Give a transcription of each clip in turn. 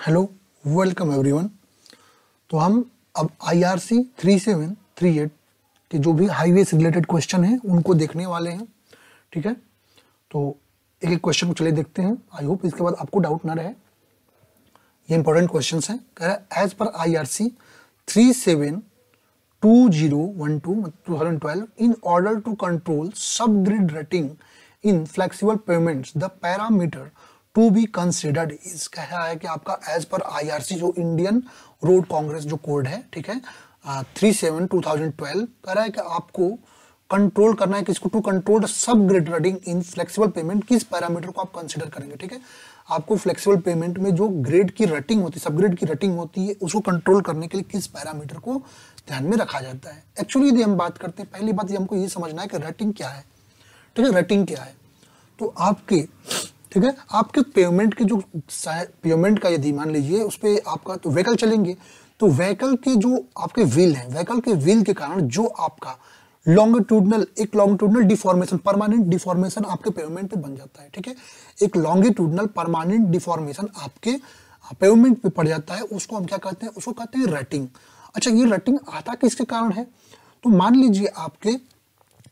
Hello, welcome everyone. तो हम अब IRC 3738 के जो भी हाईवे से रिलेटेड क्वेश्चन हैं उनको देखने वाले हैं। ठीक है, तो एक एक क्वेश्चन को चले देखते हैं। आई होप इसके बाद आपको डाउट ना रहे। ये इंपॉर्टेंट क्वेश्चन हैं। कह रहा है as per IRC 372012 in order to control subgrade rutting in flexible pavements the parameter to be considered is. कह रहा है कि आपका एज पर IRC जो इंडियन रोड कांग्रेस जो कोड है, ठीक है, 37/2012 कह रहा है कि आपको कंट्रोल करना है किसको, टू कंट्रोल सब grid rating in flexible pavement, किस पैरामीटर को आप कंसीडर करेंगे। ठीक है, आपको फ्लेक्सिबल पेमेंट में जो ग्रेड की रेटिंग होती है, सब ग्रेड की रेटिंग होती है, उसको कंट्रोल करने के लिए किस पैरामीटर को ध्यान में रखा जाता है। एक्चुअली यदि हम बात करते हैं, पहली बात ये हमको ये समझना है कि रेटिंग क्या है। ठीक है, रेटिंग क्या है, तो आपके, ठीक है, आपके पेमेंट के जो पेमेंट का यदि मान लीजिए उस पर आपका तो व्हीकल चलेंगे, तो व्हीकल के जो आपके व्हील हैं, व्हीकल के व्हील के कारण जो आपका लॉन्गिट्यूडनल डिफॉर्मेशन, परमानेंट डिफॉर्मेशन आपके पेमेंट पे बन जाता है। ठीक है, एक लॉन्गिट्यूडनल परमानेंट डिफॉर्मेशन आपके पेमेंट पे पड़ जाता है, उसको हम क्या कहते हैं, उसको कहते हैं रेटिंग। अच्छा, ये रेटिंग आता किसके कारण है, तो मान लीजिए आपके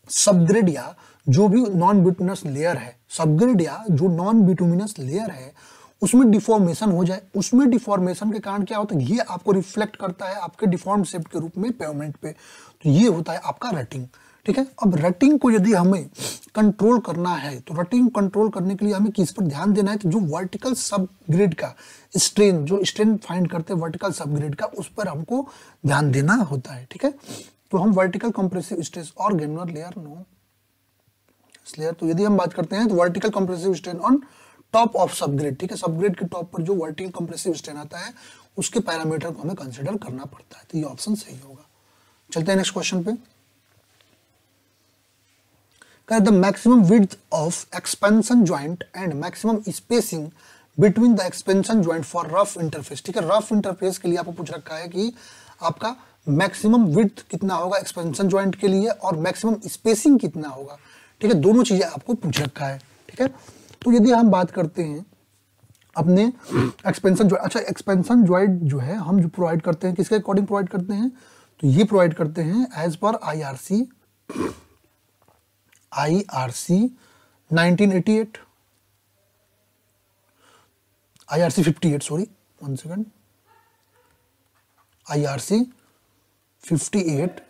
सबग्रिड या जो भी नॉन बिटुमिनस लेयर है, सबग्रिड या जो नॉन बिटुमिनस लेयर है उसमें डिफॉर्मेशन हो जाए। उसमें डिफॉर्मेशन के कारण क्या होता है, ये आपको रिफ्लेक्ट करता है आपके डिफॉर्म शेप के रूप में पेमेंट पे, तो ये होता है आपका रेटिंग। ठीक है, अब रेटिंग को यदि हमें कंट्रोल करना है तो रेटिंग कंट्रोल करने के लिए हमें किस पर ध्यान देना है, तो जो वर्टिकल सबग्रिड का स्ट्रेन, जो स्ट्रेन फाइंड करते हैं वर्टिकल सबग्रिड का, उस पर हमको ध्यान देना होता है। ठीक है, तो हम वर्टिकल कंप्रेसिव स्ट्रेस और ग्रेनुलर लेयर नो लेयर, तो यदि हम बात करते हैं तो vertical compressive strain on top of subgrade. ठीक है, सबग्रिड के टॉप पर जो वर्टिकल कंप्रेसिव स्ट्रेन आता है उसके पैरामीटर को हमें कंसीडर करना पड़ता है, तो ये ऑप्शन सही होगा। चलते हैं नेक्स्ट क्वेश्चन पे। The maximum width of expansion joint and maximum spacing between the expansion joint for rough interface. ठीक है, रफ इंटरफेस के लिए आपको पूछ रखा है कि आपका मैक्सिमम विड्थ कितना होगा एक्सपेंशन ज्वाइंट के लिए और मैक्सिमम स्पेसिंग कितना होगा। ठीक है, दोनों चीजें आपको पूछ रखा है। ठीक है, तो यदि हम बात करते हैं अपने एक्सपेंशन ज्वाइंट, अच्छा एक्सपेंशन ज्वाइंट जो है हम जो प्रोवाइड करते हैं किसके अकॉर्डिंग प्रोवाइड करते हैं, तो ये प्रोवाइड करते हैं as per IRC 1988, IRC 58, sorry one second, IRC 58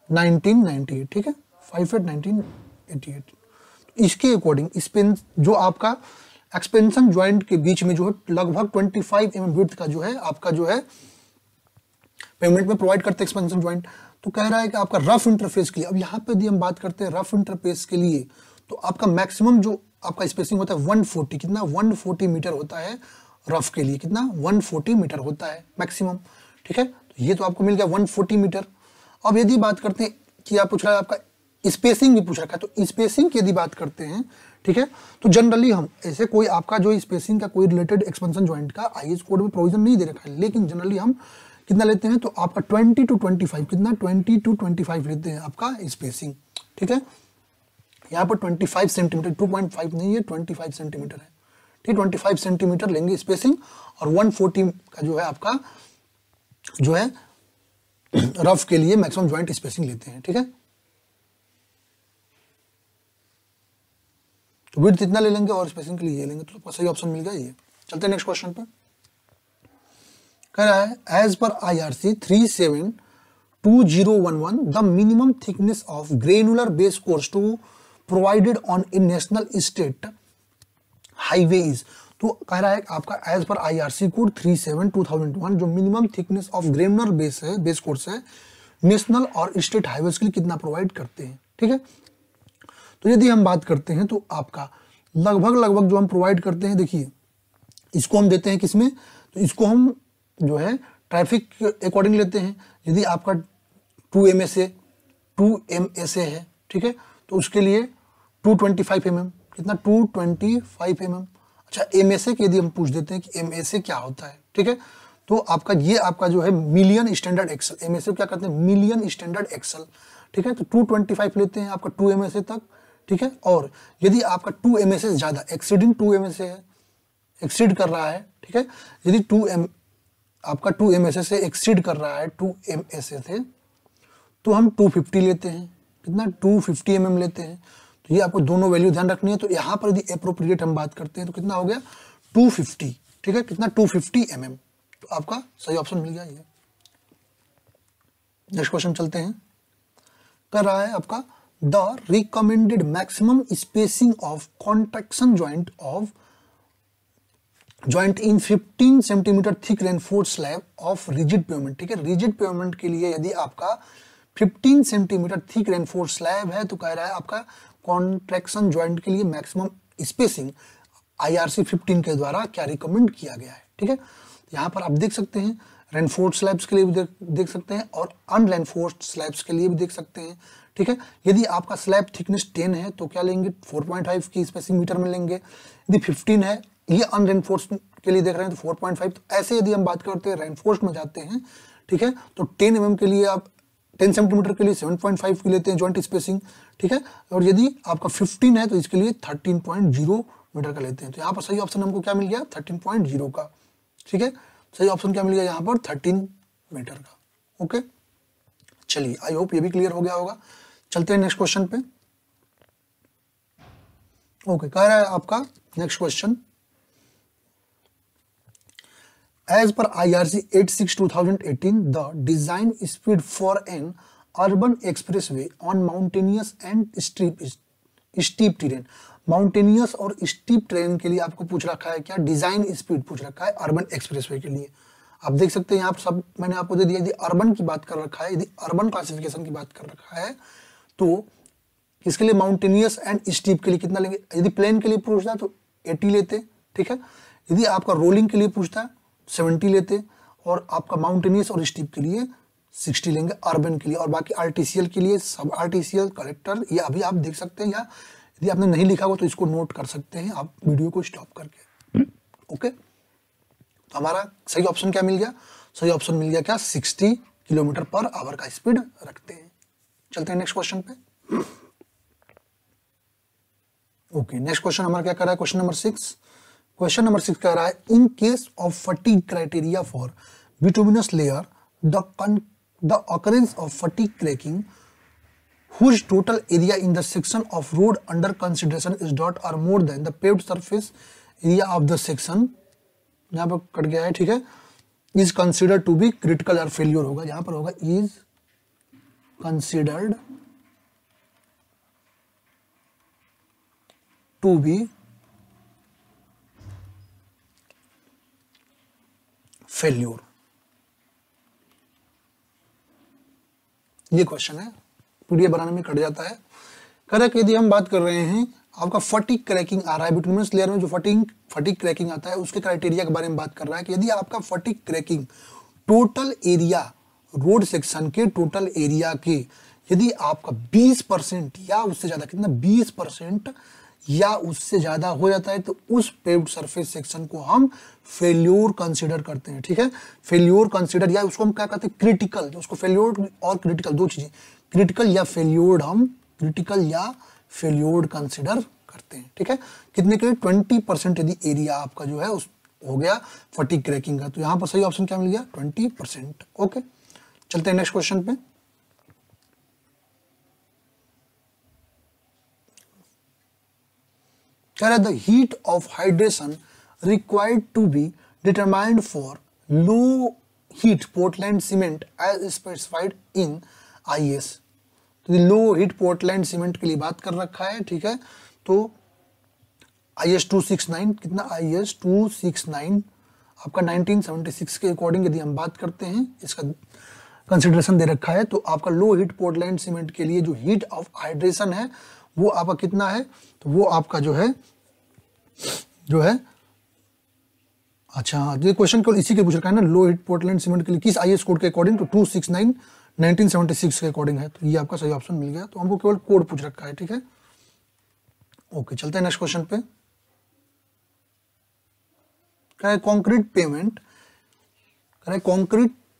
1998। ठीक है, 58/1988, इसके अकॉर्डिंग स्पेन जो आपका एक्सपेंशन ज्वाइंट के बीच में जो है लगभग 25 mm विड्थ का जो है आपका जो है पेमेंट में प्रोवाइड करते हैं एक्सपेंशन ज्वाइंट। तो कह रहा है कि आपका रफ इंटरफेस के लिए, अब यहाँ पे यदि हम बात करते हैं रफ इंटरफेस के लिए, तो आपका मैक्सिमम जो आपका स्पेसिंग होता है 140, कितना 140 मीटर होता है रफ के लिए, कितना 140 मीटर होता है मैक्सिमम। ठीक है, तो ये तो आपको मिल गया 140 मीटर। अब यदि बात करते हैं कि आप पूछ रहा है आपका स्पेसिंग भी पूछ रखा है, तो स्पेसिंग की यदि बात करते हैं, ठीक है, तो जनरली हम ऐसे कोई आपका जो स्पेसिंग का कोई रिलेटेड एक्सपेंशन ज्वाइंट का IS कोड में प्रोविजन नहीं दे रखा है, लेकिन जनरली हम कितना लेते हैं, तो आपका 20 to 25, कितना 20 to 25 लेते हैं आपका स्पेसिंग। ठीक है, यहाँ पर 25 सेंटीमीटर, 2.5 नहीं है, 25 सेंटीमीटर है। ठीक, 25 सेंटीमीटर लेंगे स्पेसिंग और 140 का जो है आपका जो है रफ के लिए मैक्सिमम ज्वाइंट स्पेसिंग लेते हैं। ठीक है, तो विड्थ इतना ले लेंगे और स्पेसिंग के लिए ये लेंगे, तो सही ऑप्शन मिल गया ये। चलते हैं नेक्स्ट क्वेश्चन पे। कह रहा है as per IRC 372011 the minimum thickness of granular base course to provided on a national state highway is. तो कह रहा है आपका एज पर IRC कोड 37/2001 जो minimum thickness of granular base है, बेस कोर्स है, नेशनल और स्टेट हाईवेज के लिए कितना प्रोवाइड करते हैं। ठीक है, तो यदि हम बात करते हैं तो आपका लगभग जो हम प्रोवाइड करते हैं, देखिए इसको हम देते हैं किसमें, तो इसको हम जो है ट्रैफिक के अकॉर्डिंग लेते हैं। यदि आपका 2 MSA है, ठीक है, तो उसके लिए 225 mm, कितना 225 mm। अच्छा, MSA के यदि हम पूछ देते हैं कि MSA क्या होता है, ठीक है, तो आपका ये आपका जो है मिलियन स्टैंडर्ड एक्सल, MSA क्या कहते हैं, मिलियन स्टैंडर्ड एक्सल। ठीक है, तो 225 लेते हैं आपका 2 MSA तक। ठीक है, और यदि आपका 2 MSA ज्यादा, एक्सीडिंग 2 MSA है, एक्सीड कर रहा है, ठीक है, यदि 2M आपका 2 MSA से एक्सीड कर रहा है 2 MSA से, तो हम 250 लेते हैं, कितना 250 mm लेते हैं। तो ये आपको दोनों वैल्यू ध्यान रखनी है। तो यहाँ पर यदि एप्रोप्रिएट हम बात करते हैं तो कितना हो गया 250, ठीक है, कितना 250 mm। तो आपका सही ऑप्शन मिल गया ये। नेक्स्ट क्वेश्चन चलते हैं, कर रहा है आपका the recommended maximum spacing of contraction joint in 15 centimetre thick reinforced slab of rigid pavement, ठीक है, रिजिड पेवमेंट के लिए यदि आपका 15 सेंटीमीटर थिक रेनफोर्स्ड स्लैब है तो कह रहा है आपका कॉन्ट्रैक्शन जॉइंट के लिए मैक्सिमम स्पेसिंग IRC 15 के द्वारा क्या रिकमेंड किया गया है, ठीक है। यहाँ पर आप देख सकते हैं रेनफोर्स्ड स्लैब्स के लिए भी देख सकते हैं और अनरेनफोर्स्ड स्लैब्स के लिए भी देख सकते हैं, ठीक है। यदि आपका स्लैब थिकनेस 10 है तो क्या लेंगे 4.5 की स्पेसिंग मीटर में लेंगे, यदि 15 है ये अनरेनफोर्स्ड के लिए देख रहे हैं तो 4.5। तो ऐसे यदि हम बात करते हैं रेनफोर्स्ड में जाते हैं, ठीक है, तो 10 mm के लिए आप 10 सेंटीमीटर के लिए 7.5 की लेते हैं जॉइंट स्पेसिंग, ठीक है, और यदि आपका 15 है तो इसके लिए 13.0 मीटर का लेते हैं। तो यहाँ पर सही ऑप्शन हमको क्या मिल गया 13.0 का, ठीक है, सही ऑप्शन क्या मिल गया यहाँ पर 13 मीटर का। ओके, चलिए आई होप ये भी क्लियर हो गया होगा। चलते हैं नेक्स्ट क्वेश्चन पे। ओके, कह रहा है आपका next question, as per IRC 86/2018 the design speed for an urban expressway on mountainous and steep terrain, mountainous और स्टीप ट्रेन के लिए आपको पूछ रखा है क्या डिजाइन स्पीड पूछ रखा है अर्बन एक्सप्रेसवे के लिए। आप देख सकते हैं यहाँ सब मैंने आपको दे दिया। यदि अर्बन की बात कर रखा है, यदि अर्बन क्लासिफिकेशन की बात कर रखा है तो इसके लिए माउंटेनियस एंड स्टीप के लिए कितना लेंगे। यदि प्लेन के लिए पूछता है तो 80 लेते, ठीक है। यदि आपका रोलिंग के लिए पूछता है 70 लेते और आपका माउंटेनियस और स्टीप के लिए 60 लेंगे अर्बन के लिए। और बाकी आरटीसीएल के लिए सब आरटीसीएल कलेक्टर ये अभी आप देख सकते हैं, या यदि आपने नहीं लिखा हो तो इसको नोट कर सकते हैं आप वीडियो को स्टॉप करके। ओके, तो हमारा सही ऑप्शन क्या मिल गया, सही ऑप्शन मिल गया क्या 60 किलोमीटर पर आवर का स्पीड रखते हैं। चलते हैं नेक्स्ट क्वेश्चन पे। ओके, नेक्स्ट क्वेश्चन हमारा क्या कर रहा है, क्वेश्चन नंबर 6। क्वेश्चन नंबर 6 कह रहा है इन case of fatigue criteria for bituminous layer the occurrence of fatigue cracking whose total area in the section of road under consideration is dot or more than the paved surface area of the section, यहाँ पर cut गया है, ठीक है, is considered to be critical or failure होगा, यहाँ पर होगा is considered to be failure. ये क्वेश्चन है, पीडीएफ बनाने में कट जाता है। करेक्ट, यदि हम बात कर रहे हैं आपका फटीग क्रैकिंग आ रहा है बिटुमिनस लेयर में, जो फटीग क्रैकिंग आता है उसके क्राइटेरिया के बारे में बात कर रहा है कि यदि आपका fatigue cracking total area road section के टोटल एरिया के यदि आपका 20% या उससे ज्यादा, कितना 20% या उससे ज्यादा हो जाता है तो उस पेव्ड सरफेस सेक्शन को हम फेल्योर कंसीडर करते हैं, ठीक है। फेल्योर कंसीडर या उसको हम क्या कहते हैं क्रिटिकल, उसको फेल्योर और क्रिटिकल दो चीजें, क्रिटिकल या फेल्योर्ड, हम क्रिटिकल या फेल्योर्ड कंसीडर करते हैं, ठीक है। कितने के लिए 20% यदि एरिया आपका जो है उस हो गया फटीग क्रैकिंग का, तो यहाँ पर सही ऑप्शन क्या मिल गया 20%। ओके, चलते हैं नेक्स्ट क्वेश्चन पे। The heat of hydration required to be determined for low heat Portland cement as specified in IS। तो लो हीट पोर्टलैंड सीमेंट के लिए बात कर रखा है, ठीक है। तो IS 269 कितना, IS 269 आपका 1976 के अकॉर्डिंग यदि हम बात करते हैं, इसका कंसिडरेशन दे रखा है, तो आपका लो हीट पोर्टलैंड सीमेंट के लिए जो हीट ऑफ हाइड्रेशन है वो आपका कितना है, तो वो आपका जो है अच्छा हाँ, ये क्वेश्चन केवल इसी के पूछ रखा है ना, लो हीट पोर्टलैंड सीमेंट के लिए किस IS कोड के अकॉर्डिंग, तो 269 1976 के अकॉर्डिंग है, तो ये आपका सही ऑप्शन मिल गया। तो हमको केवल कोड पूछ रखा है, ठीक है। ओके, चलते हैं नेक्स्ट क्वेश्चन पे। क्या है concrete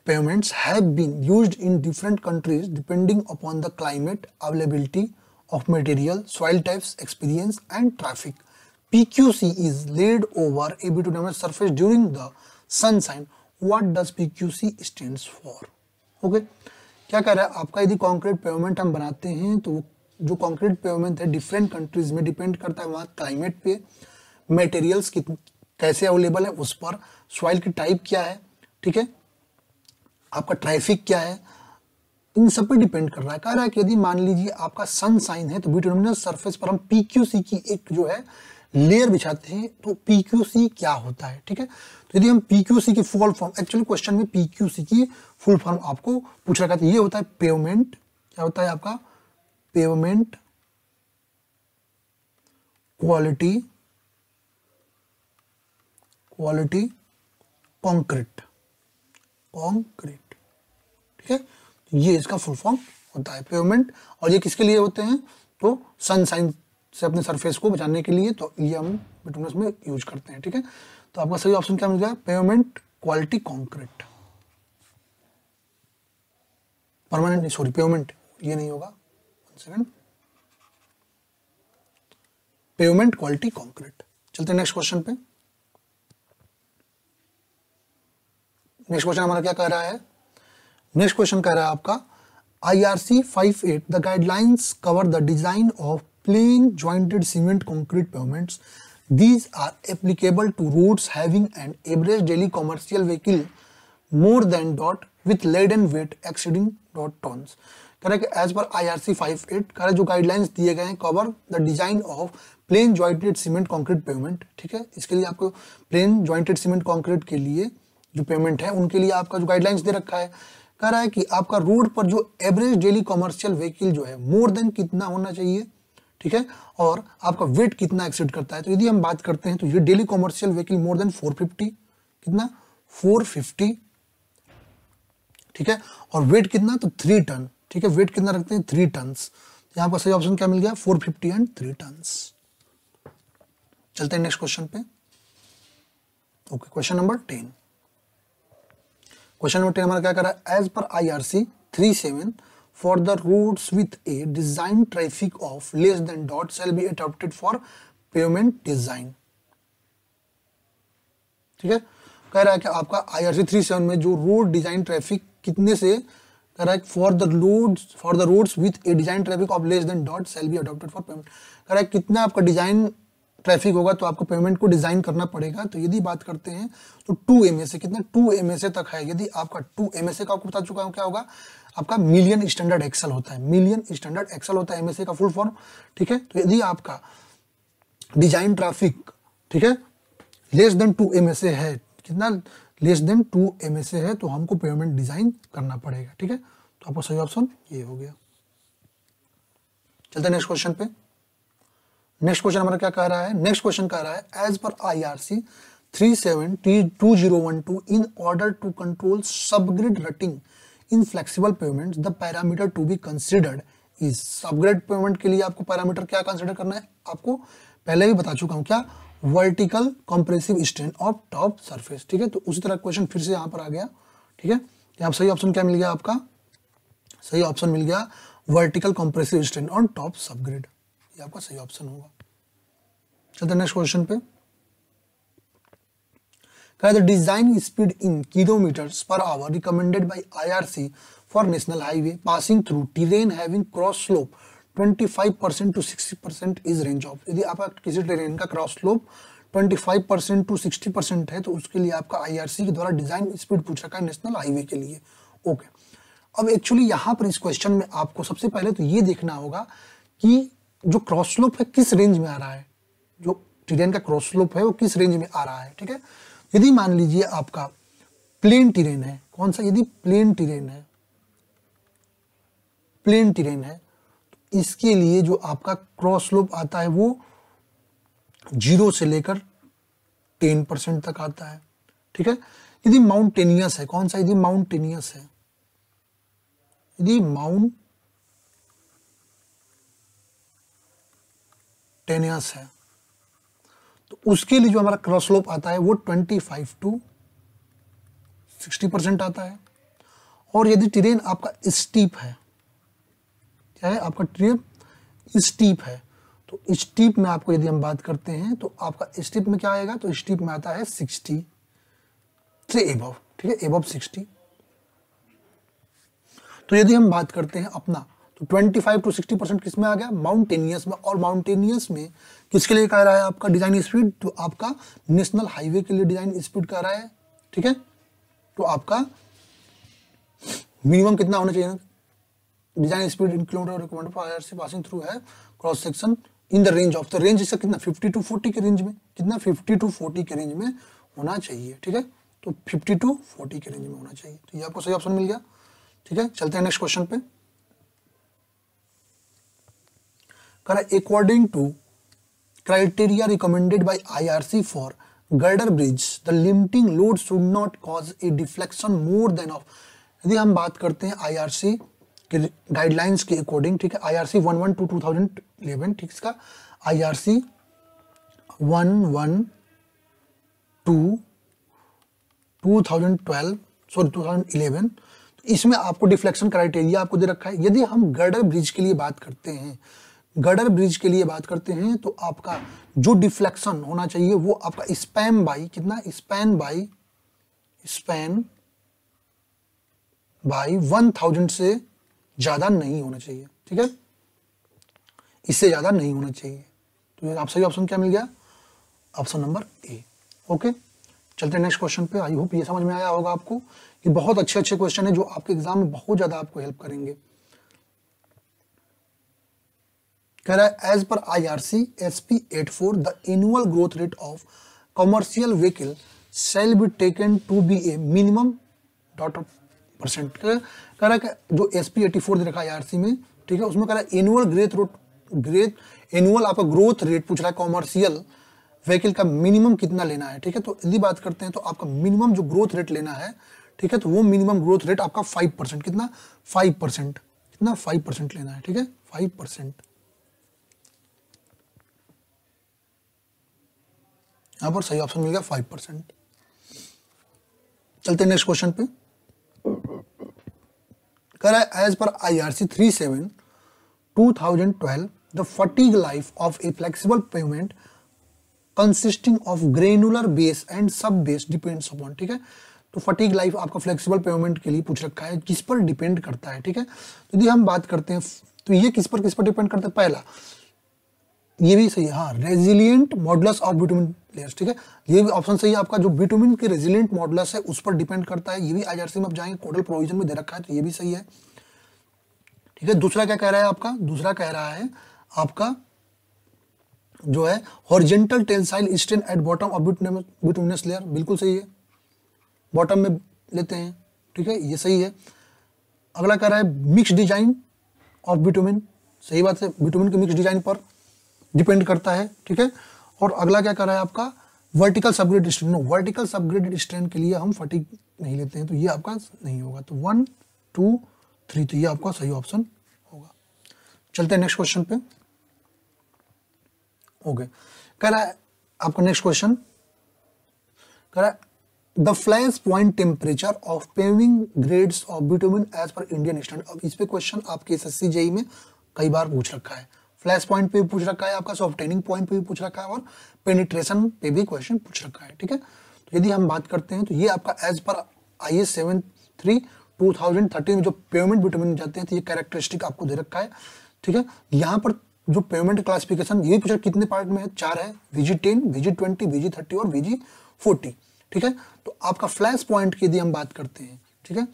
pavements have been used in different countries depending upon the climate, availability of material, soil types, experience and traffic. PQC is laid over a bituminous surface during the sunshine. What does PQC stands for? Okay, क्या कह रहा है आपका, यदि concrete pavement हम बनाते हैं तो जो कॉन्क्रीट पेवमेंट है डिफरेंट कंट्रीज में डिपेंड करता है वहाँ क्लाइमेट पे, मटेरियल्स कैसे अवेलेबल है उस पर, सॉइल की टाइप क्या है, ठीक है, आपका ट्रैफिक क्या है, इन सब पे डिपेंड कर रहा है। कह रहा है कि यदि मान लीजिए आपका सनशाइन है तो बिटुमिनस सरफेस पर हम PQC की एक जो है लेयर बिछाते हैं तो PQC क्या होता है, ठीक है। तो यदि हम PQC की फुल फॉर्म, एक्चुअली क्वेश्चन में PQC की फुल फॉर्म आपको पूछ रखा था, ये होता है पेवमेंट, क्या होता है आपका, पेवमेंट क्वालिटी कंक्रीट, ठीक है, ये इसका फुल फॉर्म होता है पेवमेंट। और ये किसके लिए होते हैं, तो सनशाइन से अपने सरफेस को बचाने के लिए, तो ये हम बिटुमिनस में यूज करते हैं, ठीक है। तो आपका सही ऑप्शन क्या मिल गया, पेवमेंट क्वालिटी कंक्रीट, परमानेंट नहीं, सॉरी पेवमेंट ये नहीं होगा, 1 सेकंड, पेवमेंट क्वालिटी कंक्रीट। चलते हैं नेक्स्ट क्वेश्चन पे। नेक्स्ट क्वेश्चन हमारा क्या कह रहा है, नेक्स्ट क्वेश्चन कह रहा है आपका IRC 58 the guidelines cover the design of plain jointed cement concrete pavements, these are applicable to roads having an average daily commercial vehicle more than dot with laden weight exceeding dot tons। कह रहा है कि as per IRC 58 कह रहा है जो guidelines दिए गए हैं cover the design of plain jointed cement concrete pavement, ठीक है। इसके लिए आपको प्लेन जॉइंटेड सीमेंट कंक्रीट के लिए जो पेमेंट है उनके लिए आपका जो गाइडलाइंस दे रखा है, कह रहा है कि आपका रोड पर जो एवरेज डेली कमर्शियल व्हीकल जो है मोर देन कितना होना चाहिए, ठीक है, और आपका वेट कितना एक्सीड करता है। तो यदि हम बात करते हैं तो ये daily commercial vehicle more than 450, कितना 450, ठीक है, और वेट कितना, तो 3 टन, ठीक है, वेट कितना रखते हैं 3 टन। यहाँ पर सही ऑप्शन क्या मिल गया, 450 एंड 3 टन। चलते हैं नेक्स्ट क्वेश्चन पे। Okay, question number 10। Question number 10 हमारा क्या कर रहा है, as per IRC 37 for the roads with a design traffic of less than dot shall be adopted for pavement design, ठीक है। कह रहा है कि आपका IRC 37 में जो रोड डिजाइन ट्रैफिक कितने से, कह रहा है for the roads with a design traffic of less than dot shall be adopted for pavement. कह रहा है कितना आपका डिजाइन ट्रैफिक होगा तो आपको पेमेंट को डिजाइन करना पड़ेगा। तो यदि बात करते हैं तो 2 MSA, कितना 2 MSA तक है। यदि आपका 2 MSA का आपको बता चुका हूं क्या होगा, आपका मिलियन स्टैंडर्ड एक्सल होता है, मिलियन स्टैंडर्ड एक्सल होता है MSA का फुल फॉर्म, ठीक है। तो यदि आपका डिजाइन ट्रैफिक, ठीक है, लेस देन 2 MSA है, कितना लेस देन 2 MSA है तो हमको पेमेंट डिजाइन करना पड़ेगा, ठीक है। तो आपका सही ऑप्शन ये हो गया। चलते हैं नेक्स्ट क्वेश्चन पे। नेक्स्ट क्वेश्चन हमारा क्या कह रहा है, नेक्स्ट क्वेश्चन कह रहा है as per IRC 37T2012 in order to control subgrade rutting in flexible pavements the parameter to be considered is. Subgrade pavement के लिए आपको पैरामीटर क्या कंसिडर करना है, आपको पहले ही बता चुका हूं, क्या, vertical compressive strain of top surface, ठीक है। तो उसी तरह क्वेश्चन फिर से यहाँ पर आ गया, ठीक है। यहाँ सही ऑप्शन क्या मिल गया, आपका सही ऑप्शन मिल गया vertical compressive strain on top subgrade, ये आपका सही ऑप्शन होगा। चलते नेक्स्ट क्वेश्चन पे। The design speed in kilometres per hour recommended by IRC for national highway passing through terrain having cross slope 25% to 60% is range of. यदि आपका किसी terrain का क्रॉस स्लोप 25% to 60% है तो उसके लिए आपका IRC के द्वारा डिजाइन स्पीड पूछ रखा है नेशनल हाईवे के लिए। ओके, अब एक्चुअली यहाँ पर इस क्वेश्चन में आपको सबसे पहले तो ये देखना होगा कि जो क्रॉस स्लोप है किस रेंज में आ रहा है, जो टेरेन का क्रॉस स्लोप है वो किस रेंज में आ रहा है, ठीक है। यदि मान लीजिए आपका प्लेन टेरेन है, कौन सा, यदि प्लेन टेरेन है, प्लेन टेरेन है तो इसके लिए जो आपका क्रॉस स्लोप आता है वो 0 से लेकर 10% तक आता है, ठीक है। यदि माउंटेनियस है, कौन सा, यदि माउंटेनियस है, यदि माउंटेनियस है तो उसके लिए जो हमारा क्रॉस स्लोप आता है वो 25 to 60% आता है। और यदि टेरेन आपका स्टीप है, क्या है आपका टेरेन स्टीप है तो स्टीप में आपको यदि हम बात करते हैं तो आपका स्टीप में क्या आएगा, तो स्टीप में आता है 60 से एबव, ठीक है, एबव 60। तो यदि हम बात करते हैं अपना, तो 25 to 60% किस में आ गया, माउंटेनियस में। और माउंटेनियस में किसके लिए कह रहा है आपका डिजाइन स्पीड, तो आपका नेशनल हाईवे के लिए डिजाइन स्पीड कह रहा है, ठीक है। तो आपका मिनिमम कितना होना चाहिए, design speed in kilometer recommended for IRC passing through है cross section in the range of, the range इसका कितना 50 to 40 के रेंज में, कितना 50 to 40 के रेंज में होना चाहिए, ठीक है। तो 50 to 40 के रेंज में होना चाहिए। तो ये आपको सही ऑप्शन मिल गया, ठीक है। चलते हैं नेक्स्ट क्वेश्चन पे। According to criteria recommended by IRC for girder bridge the limiting load should not cause a deflection more than of. यदि हम बात करते हैं आईआरसी के गाइडलाइंस के अकॉर्डिंग, ठीक है, आईआरसी 112/2011, ठीक, इसका आईआरसी 112/2011, इसमें आपको डिफ्लेक्शन क्राइटेरिया आपको दे रखा है। यदि हम गर्डर ब्रिज के लिए बात करते हैं, गर्डर ब्रिज के लिए बात करते हैं, तो आपका जो डिफ्लेक्शन होना चाहिए वो आपका स्पैन बाई कितना, स्पैन बाई 1000 से ज्यादा नहीं होना चाहिए, ठीक है, इससे ज्यादा नहीं होना चाहिए। तो आप सही ऑप्शन क्या मिल गया, ऑप्शन नंबर ए। ओके, चलते हैं नेक्स्ट क्वेश्चन पे। आई होप ये समझ में आया होगा आपको कि बहुत अच्छे अच्छे क्वेश्चन है जो आपके एग्जाम में बहुत ज्यादा आपको हेल्प करेंगे। कह रहा है as per IRC SP 84 the annual growth rate of commercial vehicle shall be taken to be a minimum %। कह रहा है कि जो SP 84 दे रखा है आईआरसी में, ठीक है, उसमें कह रहा है एनुअल आपका ग्रोथ रेट पूछ रहा है कमर्शियल व्हीकल का मिनिमम कितना लेना है, ठीक है। तो यदि बात करते हैं तो आपका मिनिमम जो ग्रोथ रेट लेना है, ठीक है, तो वो मिनिमम ग्रोथ रेट आपका 5%, कितना 5%, कितना 5% लेना है, ठीक है, 5%। यहां पर सही ऑप्शन मिल गया 5%। चलते हैं नेक्स्ट क्वेश्चन पे। कह रहा है as per IRC 37/2012 the fatigue life of a flexible pavement consisting of granular base and sub base depends upon, ठीक है। तो फटीग लाइफ आपका फ्लेक्सिबल पेमेंट के लिए पूछ रखा है, किस पर डिपेंड करता है, ठीक है। तो यदि हम बात करते हैं तो ये किस पर डिपेंड करता है, पहला ये भी सही है, हाँ, resilient modulus of bitumen layers, ठीक है, ये भी ऑप्शन सही है आपका। जो बिटुमिन के रेजिलिएंट मॉडुलस है उस पर डिपेंड करता है, ये भी आईआरसी में आप जाएंगे कोडल प्रोविजन में दे रखा है, तो ये भी सही है, ठीक है। दूसरा क्या कह रहा है आपका, दूसरा कह रहा है आपका जो है horizontal tensile strain at bottom of bituminous layer, बिल्कुल सही है, बॉटम में लेते हैं, ठीक है, ये सही है। अगला कह रहा है मिक्स डिजाइन ऑफ बिटुमिन, सही बात है, बिटुमिन के मिक्स डिजाइन पर डिपेंड करता है, ठीक है। और अगला क्या कर रहा है आपका vertical subgrade strain, no, vertical subgraded strain के लिए हम फटीग नहीं लेते हैं, तो ये आपका नहीं होगा। तो 1 2 3, तो ये आपका सही ऑप्शन होगा। चलते हैं नेक्स्ट क्वेश्चन पे। ओके, कह रहा है आपका नेक्स्ट क्वेश्चन, कह रहा है the flash point temperature of paving grades of bitumen as per Indian standard. अब इस पे क्वेश्चन आपके SSC JEE में कई बार पूछ रखा है, फ्लैश पॉइंट पे भी पूछ रखा है, आपका सॉफ्टेनिंग पॉइंट पे भी पूछ रखा है, और पेनिट्रेशन पे भी क्वेश्चन पूछ रखा है, ठीक है। तो यदि हम बात करते हैं तो ये आपका एज पर IS 73/2013 में जो पेमेंट बिटुमिन जाते हैं, तो ये कैरेक्टरिस्टिक आपको दे रखा है, ठीक है। यहाँ पर जो पेमेंट क्लासिफिकेशन ये पूछा कितने पार्ट में है, 4 है, VG10, VG20, VG30 और VG40, ठीक है। तो आपका फ्लैश पॉइंट की यदि हम बात करते हैं, ठीक है,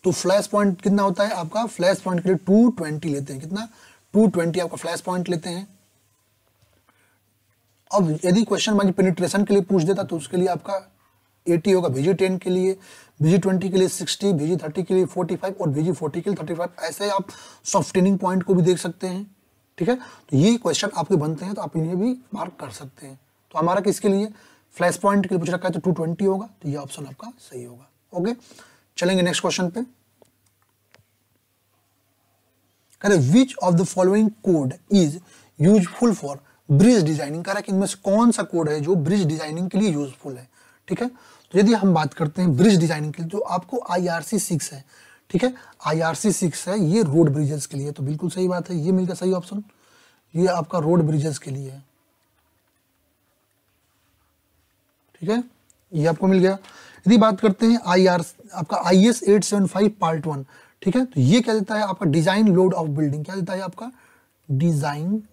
तो फ्लैश पॉइंट कितना होता है आपका, फ्लैश पॉइंट के लिए 220 लेते हैं, कितना 220 आपका फ्लैश पॉइंट लेते हैं। अब यदि क्वेश्चन मान पेनिट्रेशन के लिए पूछ देता तो उसके लिए आपका 80 होगा, VG10 के लिए, VG20 के लिए 60, VG30 के लिए 45 और VG40 के लिए 35। ऐसे आप सॉफ्टेनिंग पॉइंट को भी देख सकते हैं, ठीक है। तो ये क्वेश्चन आपके बनते हैं तो आप इन्हें भी मार्क कर सकते हैं। तो हमारा किसके लिए फ्लैश पॉइंट के लिए पूछ रखा है, तो 220 होगा, तो ये ऑप्शन आपका सही होगा। ओके, चलेंगे नेक्स्ट क्वेश्चन पे। विच of the following code is useful for bridge designing. कह रहा है कि इनमें से कौन सा कोड है जो ब्रिज डिजाइनिंग के लिए यूजफुल है, ठीक है। तो यदि हम बात करते हैं ब्रिज डिजाइनिंग के लिए, तो आपको IRC 6 है, ठीक है, IRC 6 है, ये रोड ब्रिजेस के लिए, तो बिल्कुल सही बात है, ये मिल गया सही ऑप्शन। ये आपका रोड ब्रिजेस के लिए है, ठीक है, ये आपको मिल गया। यदि बात करते हैं आपका IS 875 पार्ट 1, ठीक है, तो ये क्या देता है आपका डिजाइन लोड ऑफ बिल्डिंग, क्या देता है आपका डिजाइन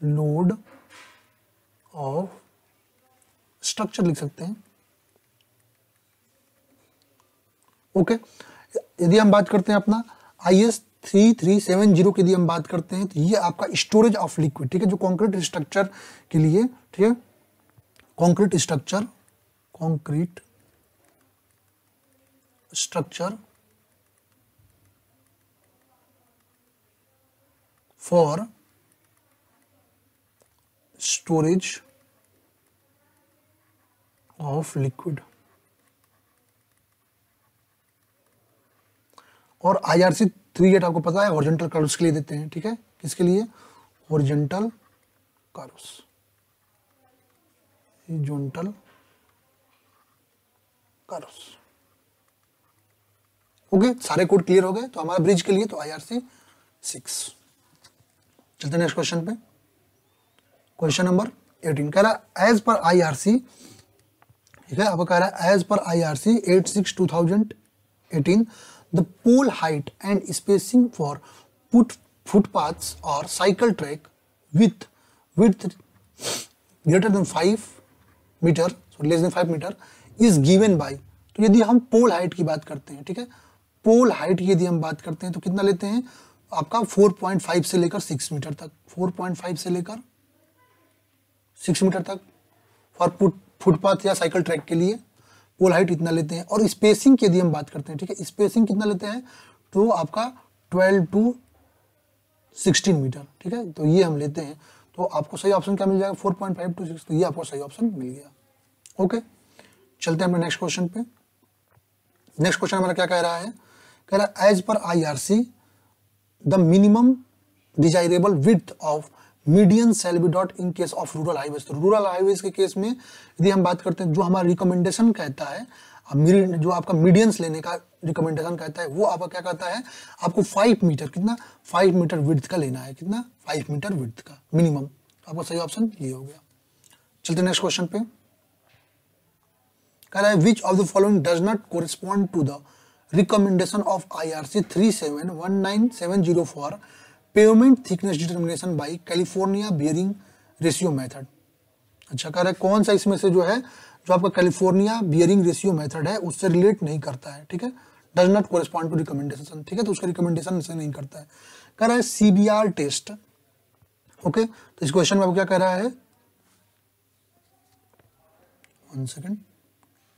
लोड ऑफ स्ट्रक्चर लिख सकते हैं। ओके, यदि हम बात करते हैं अपना IS 3370 की यदि हम बात करते हैं तो ये आपका स्टोरेज ऑफ लिक्विड, ठीक है, जो कंक्रीट स्ट्रक्चर के लिए, ठीक है, concrete structure for storage of liquid. और IRC 38 आपको पता है हॉरिजॉन्टल कर्व्स के लिए देते हैं, ठीक है, किसके लिए, horizontal curves, horizontal curves. Okay, सारे कोड क्लियर हो गए। तो हमारा ब्रिज के लिए तो IRC 6। चलते हैं नेक्स्ट क्वेश्चन पे। क्वेश्चन नंबर 18 कह रहा है एज पर IRC, ठीक है, आपको कह रहा है as per IRC 86/2018 the pole height and spacing for footpaths or cycle track with width greater than 5 metre, less than 5 metre is given by. तो यदि हम पोल हाइट की बात करते हैं, ठीक है, पोल हाइट की यदि हम बात करते हैं तो कितना लेते हैं आपका 4.5 से लेकर 6 मीटर तक, 4.5 से लेकर 6 मीटर तक फॉर फुटपाथ या साइकिल ट्रैक के लिए पोल हाइट इतना लेते हैं। और स्पेसिंग की यदि हम बात करते हैं, ठीक है, स्पेसिंग कितना लेते हैं तो आपका 12 to 16 मीटर, ठीक है, तो ये हम लेते हैं। तो आपको सही ऑप्शन क्या मिल जाएगा 4.5 to 6, तो ये आपको सही ऑप्शन मिल गया। ओके, चलते हैं अपने नेक्स्ट क्वेश्चन पे। नेक्स्ट क्वेश्चन हमारा क्या कह रहा है, कह रहा है as per IRC the minimum desirable width of median shall be dot in case of rural highways. तो रूरल हाईवेज के केस में यदि हम बात करते हैं, जो हमारा रिकमेंडेशन कहता है, जो आपका मीडियंस लेने का रिकमेंडेशन कहता है, वो आपका क्या कहता है आपको 5 मीटर, कितना 5 मीटर विड्थ का लेना है, कितना 5 मीटर विड्थ का मिनिमम। आपका सही ऑप्शन ये हो गया। चलते नेक्स्ट क्वेश्चन पे। कह रहा है which of the following does not correspond to the recommendation of IRC 371970 for pavement thickness determination by California bearing ratio method. अच्छा, कह रहा है कौन सा इसमें से जो है जो आपका कैलिफोर्निया बियरिंग रेशियो मेथड है उससे रिलेट नहीं करता है, ठीक है, does not correspond to recommendation, ठीक है, तो उसका रिकमेंडेशन से नहीं करता है। कह रहा है CBR टेस्ट। ओके, तो इस क्वेश्चन में आपको क्या कह रहा है, 1 सेकेंड,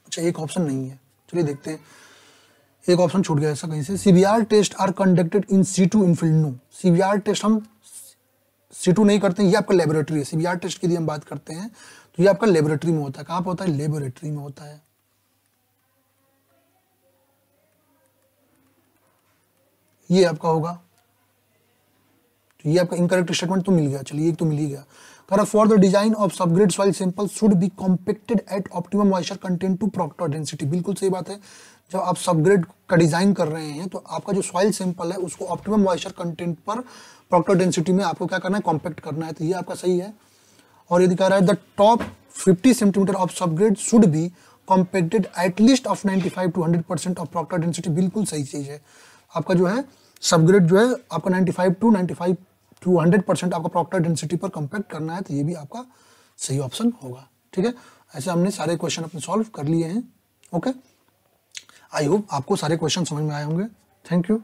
अच्छा एक ऑप्शन नहीं है, चलिए देखते हैं, एक ऑप्शन छूट गया ऐसा कहीं से। CBR test are conducted in C2 in field. No, CBR test हम C2 नहीं करते हैं, ये आपका लेबोरेटरी है। CBR टेस्ट की यदि हम बात करते हैं तो ये आपका लेबोरेटरी में होता है। कहाँ पर होता है, लेबोरेटरी में होता है। ये आपका होगा, तो ये आपका इनकरेक्ट स्टेटमेंट तो मिल गया, चलिए एक तो मिल ही गया। कह for the design of subgrade soil sample should be compacted at optimum moisture content to Proctor density. बिल्कुल सही बात है, जब आप सबग्रेड का डिजाइन कर रहे हैं तो आपका जो सॉइल सैंपल है उसको ऑप्टिमम मॉइस्चर कंटेंट पर प्रॉक्टर डेंसिटी में आपको क्या करना है, कॉम्पैक्ट करना है, तो ये आपका सही है। और यदि कह रहा है the top 50 centimetre of subgrade should be compacted at least of 95 to 100% of Proctor density. बिल्कुल सही चीज है, आपका जो है सबग्रेड जो है आपका 95 to 100% आपका प्रॉक्टर डेंसिटी पर कॉम्पैक्ट करना है, तो ये भी आपका सही ऑप्शन होगा। ठीक है, ऐसे हमने सारे क्वेश्चन अपने सॉल्व कर लिए हैं। ओके, आई होप आपको सारे क्वेश्चन समझ में आए होंगे। Thank you.